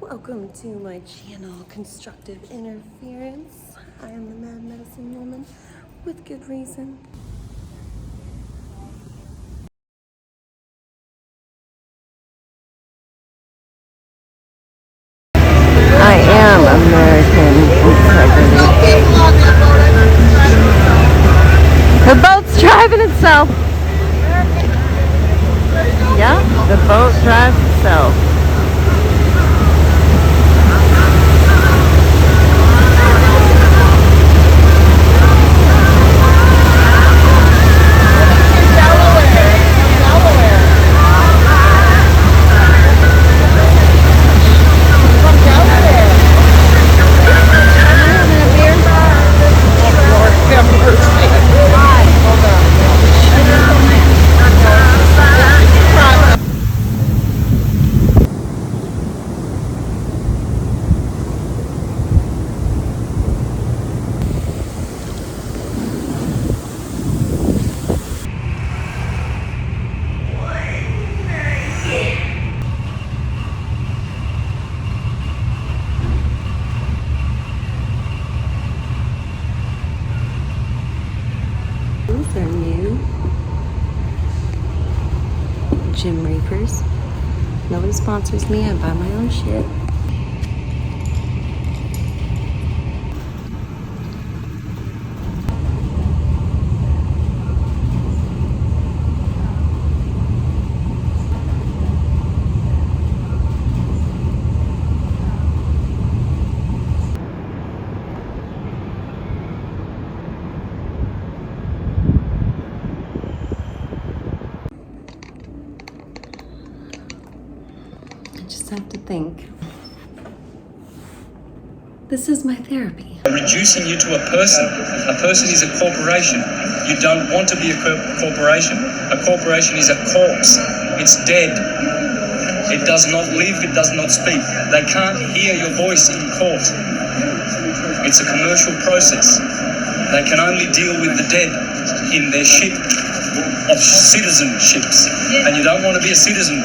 Welcome to my channel, Constructive Interference. I am the Mad Medicine Woman with good reason. I am American integrity. The boat's driving itself. Yeah, the boat drives itself. These are new Gym Reapers. Nobody sponsors me, I buy my own shit. Just have to think. This is my therapy. Reducing you to a person. A person is a corporation. You don't want to be a corporation. A corporation is a corpse. It's dead. It does not live. It does not speak. They can't hear your voice in court. It's a commercial process. They can only deal with the dead in their ship of citizenships. And you don't want to be a citizen.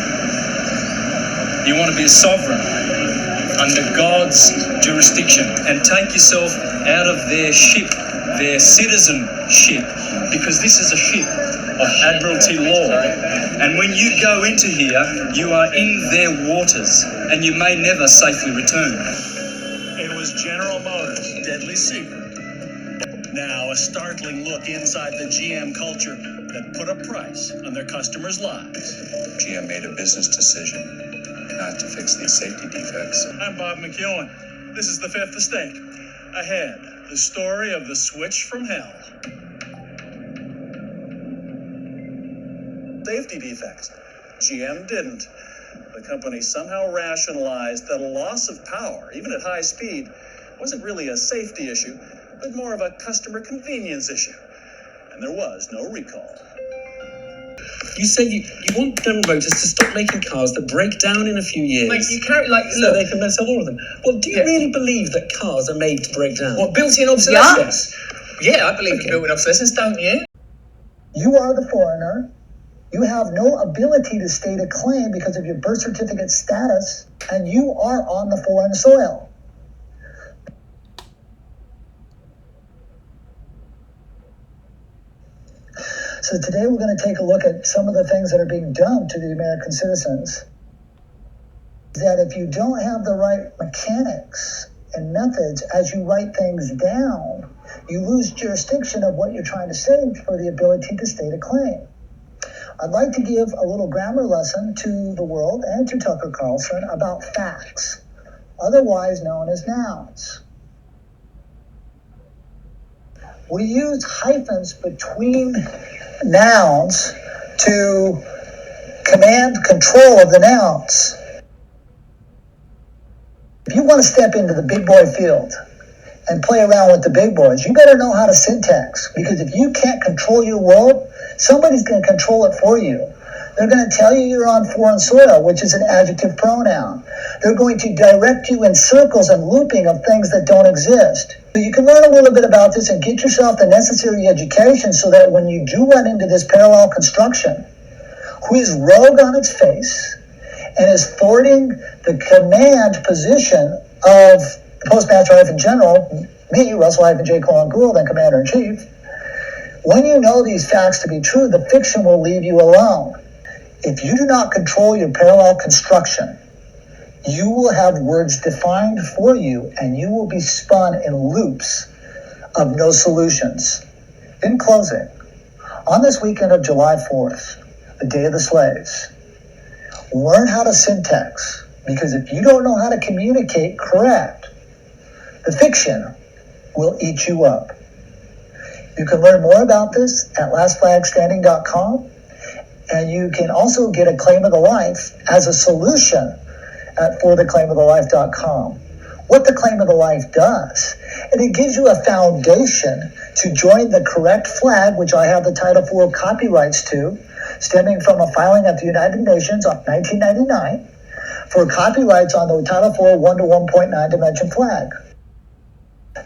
You want to be a sovereign under God's jurisdiction and take yourself out of their ship, their citizenship, because this is a ship of admiralty law. And when you go into here, you are in their waters and you may never safely return. It was General Motors' deadly secret. Now a startling look inside the GM culture that put a price on their customers' lives. GM made a business decision not to fix these safety defects. I'm Bob McEwen. This is the Fifth Estate. Ahead, the story of the switch from hell. Safety defects. GM didn't. The company somehow rationalized that a loss of power, even at high speed, wasn't really a safety issue, but more of a customer convenience issue. And there was no recall. You say you want General Motors to stop making cars that break down in a few years. Mate, you can't, so they can sell all of them. Well, do you really believe that cars are made to break down? What, built-in obsolescence? Yeah, I believe in built-in obsolescence, don't you? You are the foreigner. You have no ability to state a claim because of your birth certificate status, and you are on the foreign soil. So today we're going to take a look at some of the things that are being done to the American citizens. That if you don't have the right mechanics and methods as you write things down, you lose jurisdiction of what you're trying to say for the ability to state a claim. I'd like to give a little grammar lesson to the world and to Tucker Carlson about facts, otherwise known as nouns. We use hyphens between nouns to command control of the nouns. If you want to step into the big boy field and play around with the big boys, you better know how to syntax, because if you can't control your world, somebody's going to control it for you. They're going to tell you you're on foreign soil, which is an adjective pronoun. They're going to direct you in circles and looping of things that don't exist. So you can learn a little bit about this and get yourself the necessary education so that when you do run into this parallel construction, who is rogue on its face and is thwarting the command position of the Postmaster-General, me, Russell-J. Gould, and Commander-in-Chief. When you know these facts to be true, the fiction will leave you alone. If you do not control your parallel construction, you will have words defined for you, and you will be spun in loops of no solutions. In closing, on this weekend of July 4th, the Day of the Slaves, learn how to syntax, because if you don't know how to communicate correct, the fiction will eat you up. You can learn more about this at lastflagstanding.com, and you can also get a claim of the life as a solution at fortheclaimofthelife.com. What the claim of the life does, and it gives you a foundation to join the correct flag, which I have the Title IV copyrights to, stemming from a filing at the United Nations of 1999 for copyrights on the Title IV 1 to 1.9 dimension flag.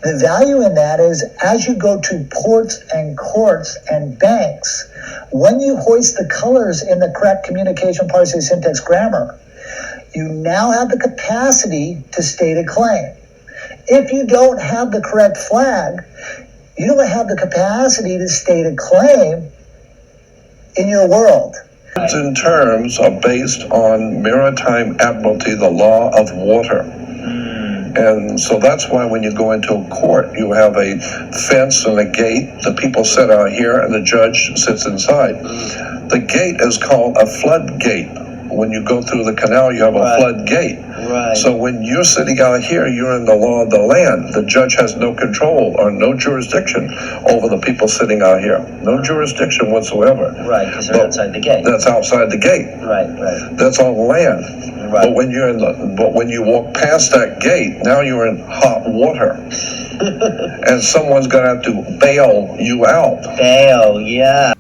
The value in that is, as you go to ports and courts and banks, when you hoist the colors in the correct communication parsing syntax grammar, you now have the capacity to state a claim. If you don't have the correct flag, you don't have the capacity to state a claim in your world. Words and terms are based on maritime admiralty, the law of water. And so that's why when you go into a court, you have a fence and a gate. The people sit out here and the judge sits inside. The gate is called a floodgate. When you go through the canal, you have a floodgate. Right. So when you're sitting out here, you're in the law of the land. The judge has no control or no jurisdiction over the people sitting out here. No jurisdiction whatsoever. Right, because they're outside the gate. That's outside the gate. Right. That's on land. Right. But when you walk past that gate, now you're in hot water. And someone's gonna have to bail you out. Bail, yeah.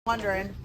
Wondering.